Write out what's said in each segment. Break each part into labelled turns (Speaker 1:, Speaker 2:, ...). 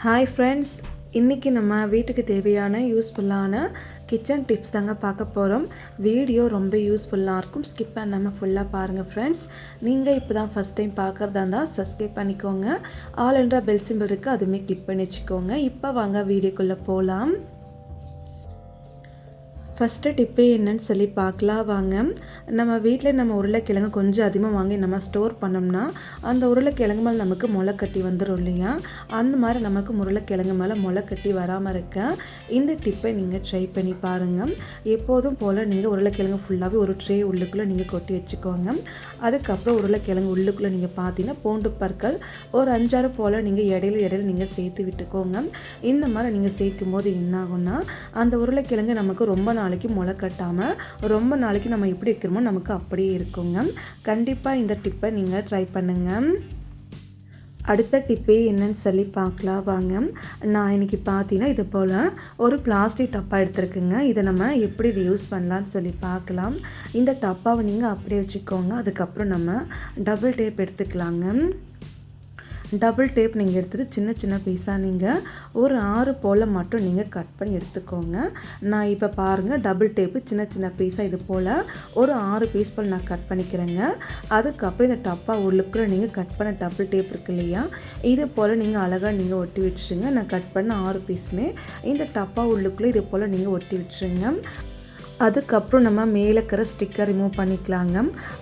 Speaker 1: Hi friends, இன்றைக்கி நம்ம வீட்டுக்கு தேவையான யூஸ்ஃபுல்லான கிச்சன் டிப்ஸ் தாங்க பார்க்க போகிறோம். வீடியோ ரொம்ப யூஸ்ஃபுல்லாக இருக்கும், ஸ்கிப் பண்ணாமல் ஃபுல்லாக பாருங்கள் ஃப்ரெண்ட்ஸ். நீங்கள் இப்போ தான் ஃபஸ்ட் டைம் பார்க்குறதா இருந்தால் சப்ஸ்கிரைப் பண்ணிக்கோங்க. ஆல் என்ற பெல் சிம்பிள் இருக்குது, அதுவுமே கிளிக் பண்ணி வச்சுக்கோங்க. இப்போ வாங்க வீடியோக்குள்ளே போகலாம். ஃபஸ்ட்டு டிப்பு என்னன்னு சொல்லி பார்க்கலாம் வாங்க. நம்ம வீட்டில் நம்ம உருளைக்கிழங்கு கொஞ்சம் அதிகமாக வாங்கி நம்ம ஸ்டோர் பண்ணோம்னா அந்த உருளைக்கிழங்கு மேலே நமக்கு முளைக்கட்டி வந்துடும் இல்லையா? அந்த மாதிரி நமக்கு உருளைக்கிழங்கு மேலே முளைக்கட்டி வராமல் இருக்க இந்த டிப்பை நீங்கள் ட்ரை பண்ணி பாருங்கள். எப்போதும் போல் நீங்கள் உருளைக்கிழங்கு ஃபுல்லாகவே ஒரு ட்ரே உள்ளுக்குள்ளே நீங்கள் கொட்டி வச்சுக்கோங்க. அதுக்கப்புறம் உருளைக்கிழங்கு உள்ளுக்குள்ளே நீங்கள் பார்த்தீங்கன்னா பூண்டு பற்கள் ஒரு 5-6 போல் நீங்கள் இடையில நீங்கள் சேர்த்து விட்டுக்கோங்க. இந்த மாதிரி நீங்கள் சேர்க்கும் போது என்ன ஆகும்னா அந்த உருளைக்கிழங்கு நமக்கு ரொம்ப நாளைக்கு முளை கட்டாமல் ரொம்ப நாளைக்கு நம்ம எப்படி வைக்கிறோமோ நமக்கு அப்படியே இருக்குங்க. கண்டிப்பாக இந்த டிப்பை நீங்கள் ட்ரை பண்ணுங்கள். அடுத்த டிப்பே என்னன்னு சொல்லி பார்க்கலாம் வாங்க. நான் இன்றைக்கி பார்த்தீங்கன்னா இது போல் ஒரு பிளாஸ்டிக் டப்பா எடுத்துருக்குங்க. இதை நம்ம எப்படி யூஸ் பண்ணலான்னு சொல்லி பார்க்கலாம். இந்த டப்பாவை நீங்கள் அப்படியே வச்சுக்கோங்க. அதுக்கப்புறம் நம்ம டபுள் டேப் எடுத்துக்கலாங்க. டபுள் டேப் நீங்கள் எடுத்துகிட்டு சின்ன சின்ன பீஸாக நீங்கள் ஒரு 6 போல் மட்டும் நீங்கள் கட் பண்ணி எடுத்துக்கோங்க. நான் இப்போ பாருங்கள் டபுள் டேப்பு சின்ன சின்ன பீஸாக இது போல் ஒரு 6 பீஸ் போல் நான் கட் பண்ணிக்கிறேங்க. அதுக்கப்புறம் இந்த டப்பா உள்ளுக்குள்ள நீங்கள் கட் பண்ண டபுள் டேப் இருக்கு இல்லையா, இது போல் நீங்கள் அழகாக நீங்கள் ஒட்டி வச்சுருங்க. நான் கட் பண்ண 6 பீஸுமே இந்த டப்பா உள்ளுக்குள்ளே இது போல் நீங்கள் ஒட்டி வச்சுருங்க. அதுக்கப்புறம் நம்ம மேலே இருக்கிற ஸ்டிக்கர் ரிமூவ் பண்ணிக்கலாங்க.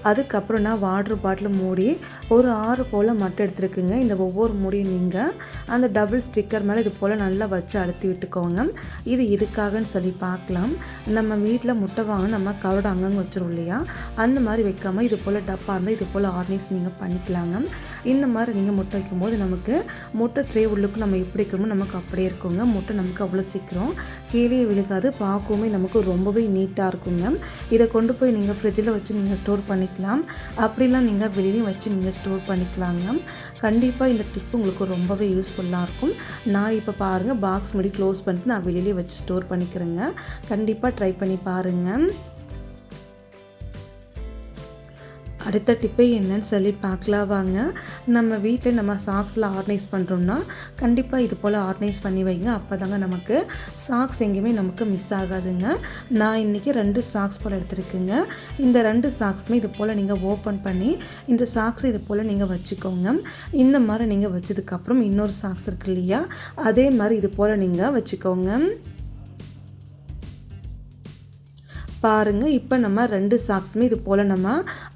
Speaker 1: அதுக்கப்புறம் நான் வாட்டர் பாட்டில் மூடி ஒரு 6 போல் மட்டும் எடுத்துருக்குங்க. இந்த ஒவ்வொரு மூடியும் நீங்கள் அந்த டபுள் ஸ்டிக்கர் மேலே இது போல் நல்லா வச்சு அழுத்தி விட்டுக்கோங்க. இது எதுக்காகன்னு சொல்லி பார்க்கலாம். நம்ம வீட்டில் முட்டை வாங்க நம்ம கவரோட அங்கங்கே வச்சுருவோம் இல்லையா, அந்த மாதிரி வைக்காமல் இது போல் டப்பா இருந்தால் இது போல் ஆர்கனைஸ் நீங்கள் பண்ணிக்கலாங்க. இந்த மாதிரி நீங்கள் முட்டை வைக்கும்போது நமக்கு முட்டை ட்ரே உள்ளுக்கு நம்ம எப்படி வைக்கிறோமோ நமக்கு அப்படியே இருக்குங்க. முட்டை நமக்கு அவ்வளோ சீக்கிரம் கீழே விழுகாது, பார்க்கவுமே நமக்கு ரொம்பவே நீட்டாக இருக்குங்க. இதை கொண்டு போய் நீங்கள் ஃப்ரிட்ஜில் வச்சு நீங்கள் ஸ்டோர் பண்ணிக்கலாம். அப்படிலாம் நீங்கள் வெளியிலையும் வச்சு நீங்கள் ஸ்டோர் பண்ணிக்கலாங்க. கண்டிப்பாக இந்த டிப்பு உங்களுக்கு ரொம்பவே யூஸ்ஃபுல்லாக இருக்கும். நான் இப்போ பாருங்கள் பாக்ஸ் முடி க்ளோஸ் பண்ணிட்டு நான் வெளியிலே வச்சு ஸ்டோர் பண்ணிக்கிறேங்க. கண்டிப்பாக ட்ரை பண்ணி பாருங்கள். அடுத்த டிப்பே என்னன்னு சொல்லி பார்க்கலாம் வாங்க. நம்ம வீட்டில் நம்ம சாக்ஸில் ஆர்கனைஸ் பண்ணுறோம்னா கண்டிப்பாக இது போல் ஆர்கனைஸ் பண்ணி வைங்க. அப்போ தாங்க நமக்கு சாக்ஸ் எங்கேயுமே நமக்கு மிஸ் ஆகாதுங்க. நான் இன்றைக்கி 2 சாக்ஸ் போல் எடுத்துருக்குங்க. இந்த 2 சாக்ஸுமே இது போல் நீங்கள் ஓப்பன் பண்ணி இந்த சாக்ஸ் இது போல் நீங்கள் வச்சுக்கோங்க. இந்த மாதிரி நீங்கள் வச்சதுக்கப்புறம் இன்னொரு சாக்ஸ் இருக்கு இல்லையா, அதே மாதிரி இது போல் நீங்கள் வச்சுக்கோங்க. பாருங்கள், இப்போ நம்ம 2 சாக்ஸுமே இது போல் நம்ம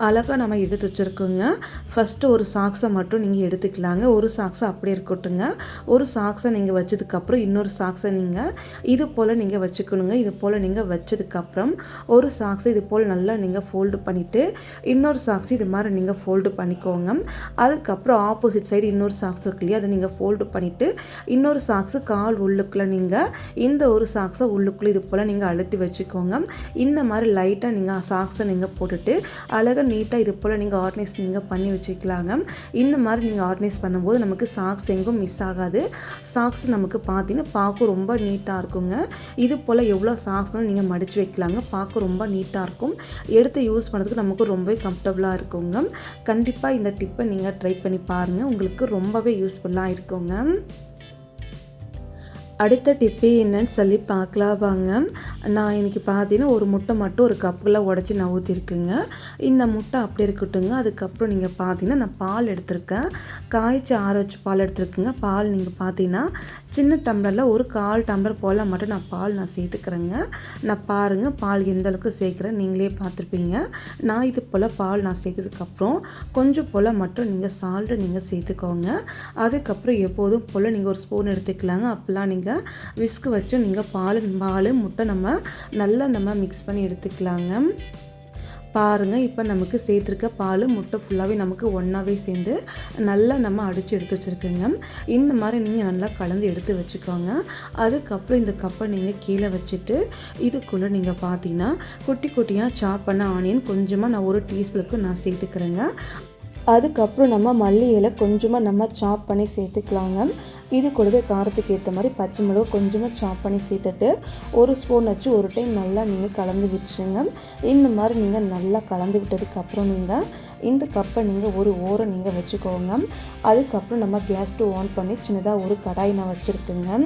Speaker 1: அழகாக நம்ம எடுத்து வச்சுருக்கோங்க. ஃபஸ்ட்டு ஒரு சாக்ஸை மட்டும் நீங்கள் எடுத்துக்கலாங்க. ஒரு சாக்ஸை அப்படியே இருக்கட்டுங்க. ஒரு சாக்ஸை நீங்கள் வச்சதுக்கப்புறம் இன்னொரு சாக்ஸை நீங்கள் இது போல் நீங்கள் வச்சுக்கணுங்க. இது போல் நீங்கள் வச்சதுக்கப்புறம் ஒரு சாக்ஸை இது போல் நல்லா நீங்கள் ஃபோல்டு பண்ணிவிட்டு இன்னொரு சாக்ஸை இது மாதிரி நீங்கள் ஃபோல்டு பண்ணிக்கோங்க. அதுக்கப்புறம் ஆப்போசிட் சைடு இன்னொரு சாக்ஸ் இருக்கு இல்லையா, அதை நீங்கள் ஃபோல்டு பண்ணிவிட்டு இன்னொரு சாக்ஸு கால் உள்ளுக்குள்ளே நீங்கள் இந்த ஒரு சாக்ஸை உள்ளுக்குள்ளே இது போல் நீங்கள் அழுத்தி வச்சுக்கோங்க. இந்த மாதிரி லைட்டாக நீங்கள் சாக்ஸை நீங்கள் போட்டுட்டு அழகாக நீட்டாக இது போல் நீங்கள் ஆர்கனைஸ் நீங்கள் பண்ணி வச்சுக்கலாங்க. இந்த மாதிரி நீங்கள் ஆர்கனைஸ் பண்ணும்போது நமக்கு சாக்ஸ் எங்கும் மிஸ் ஆகாது. சாக்ஸ் நமக்கு பார்த்தீங்கன்னா பார்க்க ரொம்ப நீட்டாக இருக்குங்க. இது போல் எவ்வளோ சாக்ஸ்னாலும் நீங்கள் மடித்து வைக்கலாங்க. பார்க்க ரொம்ப நீட்டாக இருக்கும். எடுத்து யூஸ் பண்ணுறதுக்கு நமக்கு ரொம்பவே கம்ஃபர்டபுளாக இருக்குங்க. கண்டிப்பாக இந்த டிப்பை நீங்கள் ட்ரை பண்ணி பாருங்கள், உங்களுக்கு ரொம்பவே யூஸ்ஃபுல்லாக இருக்குங்க. அடுத்த டிப்பு என்னன்னு சொல்லி பார்க்கலாம் வாங்க. நான் இன்றைக்கி பார்த்தீங்கன்னா ஒரு முட்டை மட்டும் ஒரு கப்புக்குள்ளே உடச்சி நான் ஊற்றிருக்குங்க. இந்த முட்டை அப்படி இருக்கட்டுங்க. அதுக்கப்புறம் நீங்கள் பார்த்தீங்கன்னா நான் பால் எடுத்திருக்கேன். காய்ச்சி ஆற வச்சு பால் எடுத்துருக்குங்க. பால் நீங்கள் பார்த்தீங்கன்னா சின்ன டம்ளரில் ஒரு 1/4 டம்ளர் போல் மட்டும் நான் சேர்த்துக்கிறேங்க. நான் பாருங்கள் பால் எந்த அளவுக்கு சேர்க்குறேன் நீங்களே பார்த்துருப்பீங்க. நான் இது போல் பால் நான் சேர்த்ததுக்கப்புறம் கொஞ்சம் போல் மட்டும் நீங்கள் சால்ட்டு நீங்கள் சேர்த்துக்கோங்க. அதுக்கப்புறம் எப்போதும் போல் நீங்கள் ஒரு ஸ்பூன் எடுத்துக்கலாங்க. அப்போல்லாம் நீங்கள் விஸ்க் வச்சு நீங்கள் பால் முட்டை நம்ம மிக்ஸ் பண்ணி எடுத்துக்கலாங்க. பாருங்கள், இப்போ நமக்கு சேர்த்துருக்க பால் முட்டை ஃபுல்லாகவே நமக்கு ஒன்றாவே சேர்ந்து நல்லா நம்ம அடித்து எடுத்து வச்சுருக்குங்க. இந்த மாதிரி நீங்கள் நல்லா கலந்து எடுத்து வச்சுக்கோங்க. அதுக்கப்புறம் இந்த கப்பை நீங்கள் கீழே வச்சுட்டு இதுக்குள்ளே நீங்கள் பார்த்தீங்கன்னா குட்டி குட்டியாக சாப் பண்ண ஆனியன் கொஞ்சமாக நான் 1 டீஸ்பூனுக்கு நான் சேர்த்துக்கிறேங்க. அதுக்கப்புறம் நம்ம மல்லி இலை கொஞ்சமாக நம்ம சாப் பண்ணி சேர்த்துக்கலாங்க. இது கூடவே காரத்துக்கு ஏற்ற மாதிரி பச்சை மிளகு கொஞ்சமாக சாப் பண்ணி சேர்த்துட்டு ஒரு ஸ்பூன் வச்சு ஒரு டைம் நல்லா நீங்கள் கலந்து விட்டுருங்க. இந்த மாதிரி நீங்கள் நல்லா கலந்து விட்டதுக்கப்புறம் நீங்கள் இந்த கப்பை நீங்கள் ஒரு ஓரம் நீங்கள் வச்சுக்கோங்க. அதுக்கப்புறம் நம்ம கேஸ் ஸ்டவ் ஆன் பண்ணி சின்னதாக ஒரு கடாய் நான் வச்சுருக்கேங்க.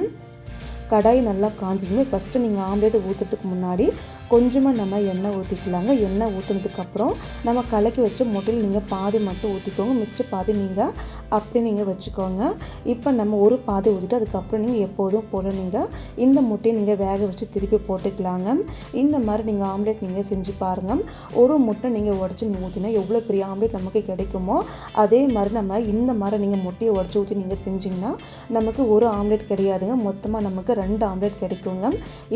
Speaker 1: கடாய் நல்லா காஞ்சதுமே ஃபஸ்ட்டு நீங்கள் ஆம்லேட் ஊற்றுறதுக்கு முன்னாடி கொஞ்சமாக நம்ம எண்ணெய் ஊற்றிக்கலாங்க. எண்ணெய் ஊற்றுனதுக்கப்புறம் நம்ம கலக்கி வச்ச முட்டையில் நீங்கள் பாதி மட்டும் ஊற்றிக்கோங்க, மிச்ச பாதி நீங்கள் அப்படி நீங்கள் வச்சுக்கோங்க. இப்போ நம்ம ஒரு பாதி ஊற்றிட்டு அதுக்கப்புறம் நீங்கள் எப்போதும் போல் நீங்கள் இந்த முட்டையை நீங்கள் வேக வச்சு திருப்பி போட்டுக்கலாங்க. இந்த மாதிரி நீங்கள் ஆம்லேட் நீங்கள் செஞ்சு பாருங்கள். ஒரு முட்டை நீங்கள் உடச்சி நீங்கள் ஊற்றினா எவ்வளோ பெரிய ஆம்லேட் நமக்கு கிடைக்குமோ அதே மாதிரி நம்ம இந்த மாதிரி நீங்கள் முட்டையை உடச்சி ஊற்றி நீங்கள் செஞ்சிங்கன்னா நமக்கு ஒரு ஆம்லேட் கிடையாதுங்க, மொத்தமாக நமக்கு 2 ஆம்லேட் கிடைக்குங்க.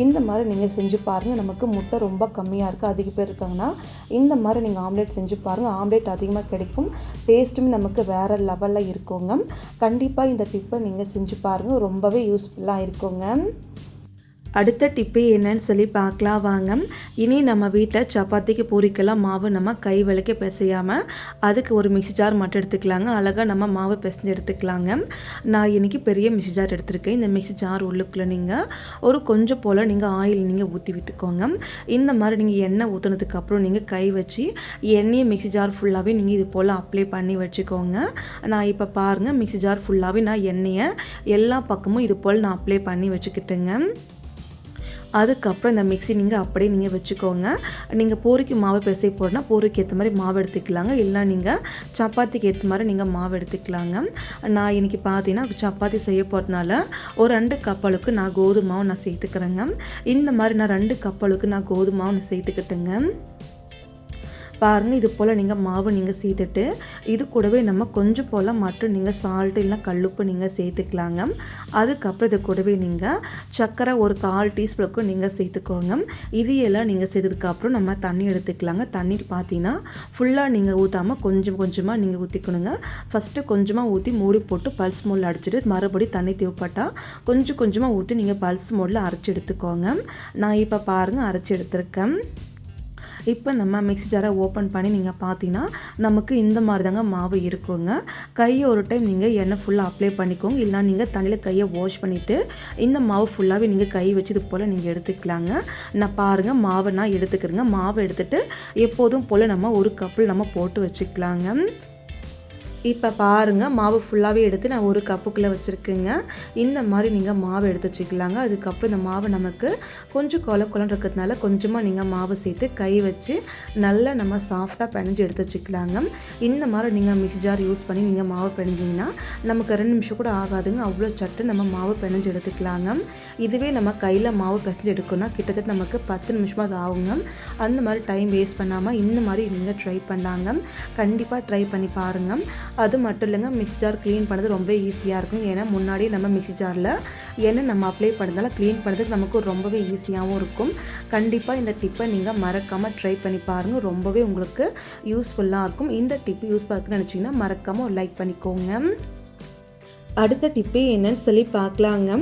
Speaker 1: இந்த மாதிரி நீங்கள் செஞ்சு பாருங்கள். நமக்கு முட்டை ரொம்ப கம்மியாக இருக்குது, அதிக பேர் இருக்காங்கன்னா இந்த மாதிரி நீங்கள் ஆம்லேட் செஞ்சு பாருங்கள். ஆம்லேட் அதிகமாக கிடைக்கும், டேஸ்ட்டுமே நமக்கு வேறு லெவலில் இருக்குங்க. கண்டிப்பாக இந்த டிப்பை நீங்கள் செஞ்சு பாருங்கள், ரொம்பவே யூஸ்ஃபுல்லாக இருக்குங்க. அடுத்த டிப்பு என்னன்னு சொல்லி பார்க்கலாம் வாங்க. இனி நம்ம வீட்டில் சப்பாத்திக்கு பூரிக்கெல்லாம் மாவு நம்ம கை விளக்க பிசையாமல் அதுக்கு ஒரு மிக்ஸி ஜார் மட்டும் எடுத்துக்கலாங்க. அழகாக நம்ம மாவு பிசைஞ்சு எடுத்துக்கலாங்க. நான் இன்றைக்கி பெரிய மிக்ஸி ஜார் எடுத்துருக்கேன். இந்த மிக்ஸி ஜார் உள்ளுக்குள்ளே நீங்கள் ஒரு கொஞ்சம் போல் நீங்கள் ஆயில் நீங்கள் ஊற்றி விட்டுக்கோங்க. இந்த மாதிரி நீங்கள் எண்ணெய் ஊற்றுனதுக்கப்புறம் நீங்கள் கை வச்சு எண்ணெயை மிக்ஸி ஜார் ஃபுல்லாகவே நீங்கள் இது போல் அப்ளை பண்ணி வச்சுக்கோங்க. நான் இப்போ பாருங்கள், மிக்ஸி ஜார் ஃபுல்லாகவே நான் எண்ணெயை எல்லா பக்கமும் இது போல் நான் அப்ளை பண்ணி வச்சுக்கிட்டேங்க. அதுக்கப்புறம் இந்த மிக்ஸி நீங்கள் அப்படியே நீங்கள் வச்சுக்கோங்க. நீங்கள் பூரிக்கு மாவு பிசை போடனா பூரிக்கு ஏற்ற மாதிரி மாவு எடுத்துக்கலாங்க, இல்லை நீங்கள் சப்பாத்திக்கு ஏற்ற மாதிரி நீங்கள் மாவு எடுத்துக்கலாங்க. நான் இன்றைக்கி பார்த்தீங்கன்னா சப்பாத்தி செய்ய போகிறதுனால ஒரு 2 கப் அளவுக்கு நான் கோதுமை மாவு நான் சேர்த்துக்கிறேங்க. இந்த மாதிரி நான் 2 கப் அளவுக்கு நான் கோதுமை மாவு நான் சேர்த்துக்கிட்டேங்க. பாருங்கள், இது போல் நீங்கள் மாவு நீங்கள் சேர்த்துட்டு இது கூடவே நம்ம கொஞ்சம் போல் மட்டும் நீங்கள் சால்ட்டு இல்லை கல்லுப்பு நீங்கள் சேர்த்துக்கலாங்க. அதுக்கப்புறம் இது கூடவே நீங்கள் சர்க்கரை ஒரு 1/4 டீஸ்பூனுக்கும் நீங்கள் சேர்த்துக்கோங்க. இது எல்லாம் நீங்கள் சேர்த்ததுக்கப்புறம் நம்ம தண்ணி எடுத்துக்கலாங்க. தண்ணி பார்த்தீங்கன்னா ஃபுல்லாக நீங்கள் ஊற்றாமல் கொஞ்சம் கொஞ்சமாக நீங்கள் ஊற்றிக்கணுங்க. ஃபஸ்ட்டு கொஞ்சமாக ஊற்றி மூடி போட்டு பல்ஸ் மோடில் அடிச்சுட்டு மறுபடியும் தண்ணி தேவைப்பட்டால் கொஞ்சம் கொஞ்சமாக ஊற்றி நீங்கள் பல்ஸ் மோடில் அரைச்சி எடுத்துக்கோங்க. நான் இப்போ பாருங்கள் அரைச்சி எடுத்துருக்கேன். இப்போ நம்ம மிக்ஸி ஜாரை ஓப்பன் பண்ணி நீங்கள் பார்த்தீங்கன்னா நமக்கு இந்த மாதிரி தாங்க மாவு இருக்குங்க. கையை ஒரு டைம் நீங்கள் எண்ணெய் ஃபுல்லாக அப்ளை பண்ணிக்கோங்க, இல்லைனா நீங்கள் தண்ணியில் கையை வாஷ் பண்ணிவிட்டு இந்த மாவு ஃபுல்லாகவே நீங்கள் கை வச்சு இது போல் நீங்கள் எடுத்துக்கலாங்க. நான் பாருங்கள் மாவை நான் எடுத்துக்கிறேங்க. மாவை எடுத்துகிட்டு எப்போதும் போல் நம்ம ஒரு கப்பில் நம்ம போட்டு வச்சுக்கலாங்க. இப்போ பாருங்கள், மாவு ஃபுல்லாகவே எடுத்து நான் ஒரு கப்புக்குள்ளே வச்சுருக்கேங்க. இந்த மாதிரி நீங்கள் மாவு எடுத்து வச்சுக்கலாங்க. அதுக்கப்புறம் இந்த மாவு நமக்கு கொஞ்சம் கொலன்னு இருக்கிறதுனால கொஞ்சமாக நீங்கள் மாவு சேர்த்து கை வச்சு நல்லா நம்ம சாஃப்டாக பிணைஞ்சு எடுத்து வச்சுக்கலாங்க. இந்த மாதிரி நீங்கள் மிக்ஸி ஜார் யூஸ் பண்ணி நீங்கள் மாவு பிணைஞ்சிங்கன்னா நமக்கு 2 நிமிஷம் கூட ஆகாதுங்க, அவ்வளோ சட்டு நம்ம மாவு பிணைஞ்சு எடுத்துக்கலாங்க. இதுவே நம்ம கையில் மாவு பிசைஞ்சு எடுக்கணும்னா கிட்டத்தட்ட நமக்கு 10 நிமிஷமாக அது ஆகுங்க. அந்த மாதிரி டைம் வேஸ்ட் பண்ணாமல் இந்த மாதிரி நீங்கள் ட்ரை பண்ணாங்க. கண்டிப்பாக ட்ரை பண்ணி பாருங்கள். அது மட்டும் இல்லைங்க, மிக்ஸி ஜார் க்ளீன் பண்ணுறது ரொம்ப ஈஸியாக இருக்கும். ஏன்னா முன்னாடியே நம்ம மிக்ஸி ஜாரில் எண்ணெய் நம்ம அப்ளை பண்ணுறதால க்ளீன் பண்ணுறதுக்கு நமக்கு ரொம்பவே ஈஸியாகவும் இருக்கும். கண்டிப்பாக இந்த டிப்பை நீங்கள் மறக்காமல் ட்ரை பண்ணி பாருங்கள், ரொம்பவே உங்களுக்கு யூஸ்ஃபுல்லாக இருக்கும். இந்த டிப்பு யூஸ்ஃபுல்லாக இருக்குன்னு நினச்சிங்கன்னா மறக்காமல் ஒரு லைக் பண்ணிக்கோங்க. அடுத்த டிப்பு என்னன்னு சொல்லி பார்க்கலாங்க.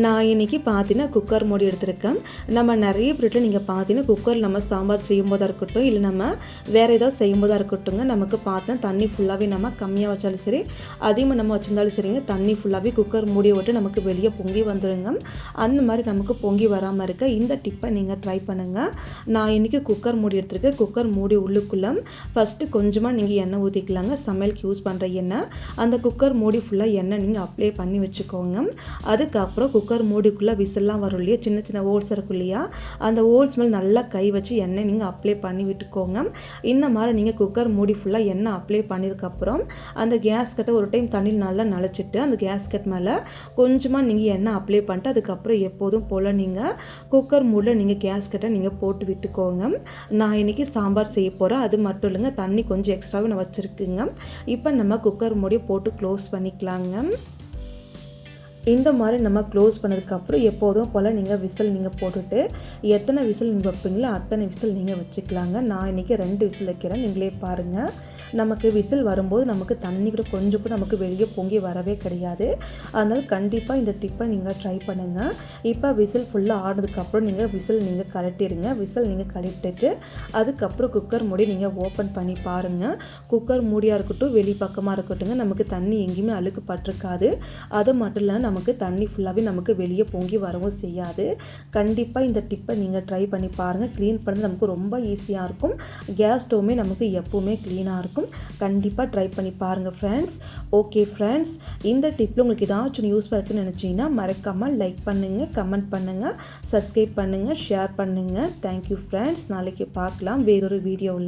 Speaker 1: நான் இன்றைக்கி பார்த்தீங்கன்னா குக்கர் மூடி எடுத்திருக்கேன். நம்ம நிறைய வீட்டில் நீங்கள் பார்த்தீங்கன்னா குக்கரில் நம்ம சாம்பார் செய்யும்போதாக இருக்கட்டும், இல்லை நம்ம வேறு ஏதாவது செய்யும்போதாக இருக்கட்டும்ங்க, நமக்கு பார்த்தா தண்ணி ஃபுல்லாகவே நம்ம கம்மியாக வச்சாலும் சரி அதிகமாக நம்ம வச்சுருந்தாலும் சரிங்க, தண்ணி ஃபுல்லாகவே குக்கர் மூடியை விட்டு நமக்கு வெளியே பொங்கி வந்துடுங்க. அந்த மாதிரி நமக்கு பொங்கி வராமல் இருக்க இந்த டிப்பை நீங்கள் ட்ரை பண்ணுங்கள். நான் இன்றைக்கி குக்கர் மூடி எடுத்திருக்கேன். குக்கர் மூடி உள்ளுக்குள்ளே ஃபஸ்ட்டு கொஞ்சமாக நீங்கள் எண்ணெய் ஊற்றிக்கலாங்க. சமையலுக்கு யூஸ் பண்ணுற எண்ணெய். அந்த குக்கர் மூடி ஃபுல்லாக எண்ணெய் நீங்கள் அப்ளை பண்ணி வச்சுக்கோங்க. அதுக்கப்புறம் குக்கர் மூடிக்குள்ளே விசில்லாம் வரும் இல்லையா, சின்ன சின்ன ஹோல்ஸ் இருக்கும் இல்லையா, அந்த ஹோல்ஸ் மேலே நல்லா கை வச்சு எண்ணெய் நீங்கள் அப்ளை பண்ணி விட்டுக்கோங்க. இந்த மாதிரி நீங்கள் குக்கர் மூடி ஃபுல்லாக எண்ணெய் அப்ளை பண்ணியிருக்கப்புறம் அந்த கேஸ் கட்டை ஒரு டைம் தண்ணியில் நல்லா நனைச்சிட்டு அந்த கேஸ் கட் மேலே கொஞ்சமாக நீங்கள் எண்ணெய் அப்ளை பண்ணிட்டு அதுக்கப்புறம் எப்போதும் போல் நீங்கள் குக்கர் மூடில் நீங்கள் கேஸ் கட்டை நீங்கள் போட்டு விட்டுக்கோங்க. நான் இன்றைக்கி சாம்பார் செய்ய போகிறேன். அது மட்டும் இல்லைங்க, தண்ணி கொஞ்சம் எக்ஸ்ட்ராவே நான் வச்சுருக்குங்க. இப்போ நம்ம குக்கர் மூடியை போட்டு க்ளோஸ் பண்ணிக்கலாங்க. இந்த மாதிரி நம்ம க்ளோஸ் பண்ணதுக்கப்புறம் எப்போதும் போல் நீங்கள் விசில் நீங்கள் போட்டுட்டு எத்தனை விசில் நீங்கள் வைப்பீங்களோ அத்தனை விசில் நீங்கள் வச்சுக்கலாங்க. நான் இன்றைக்கி 2 விசில் வைக்கிறேன், நீங்களே பாருங்கள். நமக்கு விசில் வரும்போது நமக்கு தண்ணி கூட கொஞ்சம் கூட நமக்கு வெளியே பொங்கி வரவே கிடையாது. அதனால் கண்டிப்பாக இந்த டிப்பை நீங்கள் ட்ரை பண்ணுங்கள். இப்போ விசில் ஃபுல்லாக ஆனதுக்கப்புறம் நீங்கள் விசில் நீங்கள் கழட்டிடுங்க. விசில் நீங்கள் கழட்டிட்டு அதுக்கப்புறம் குக்கர் மூடி நீங்கள் ஓப்பன் பண்ணி பாருங்கள். குக்கர் மூடியாக இருக்கட்டும் வெளி பக்கமாக இருக்கட்டுங்க, நமக்கு தண்ணி எங்கேயுமே அழுக்கு பட்டிருக்காது. அது மட்டும் இல்லாமல் நமக்கு தண்ணி ஃபுல்லாகவே நமக்கு வெளியே பொங்கி வரவும் செய்யாது. கண்டிப்பாக இந்த டிப்பை நீங்கள் ட்ரை பண்ணி பாருங்கள். க்ளீன் பண்ணுறது நமக்கு ரொம்ப ஈஸியாக இருக்கும். கேஸ் ஸ்டவ்வுமே நமக்கு எப்போவுமே க்ளீனாக இருக்கும். நல்லாயிருக்கும். கண்டிப்பாக ட்ரை பண்ணி பாருங்கள் ஃப்ரெண்ட்ஸ். ஓகே ஃப்ரெண்ட்ஸ், இந்த டிப்பில் உங்களுக்கு ஏதாச்சும் யூஸ்ஃபுல்லாக இருக்குன்னு நினச்சிங்கன்னா மறக்காமல் லைக் பண்ணுங்கள், கமெண்ட் பண்ணுங்கள், சப்ஸ்கிரைப் பண்ணுங்கள், ஷேர் பண்ணுங்கள். Thank you friends. நாளைக்கு பார்க்கலாம் வேறொரு வீடியோவில்.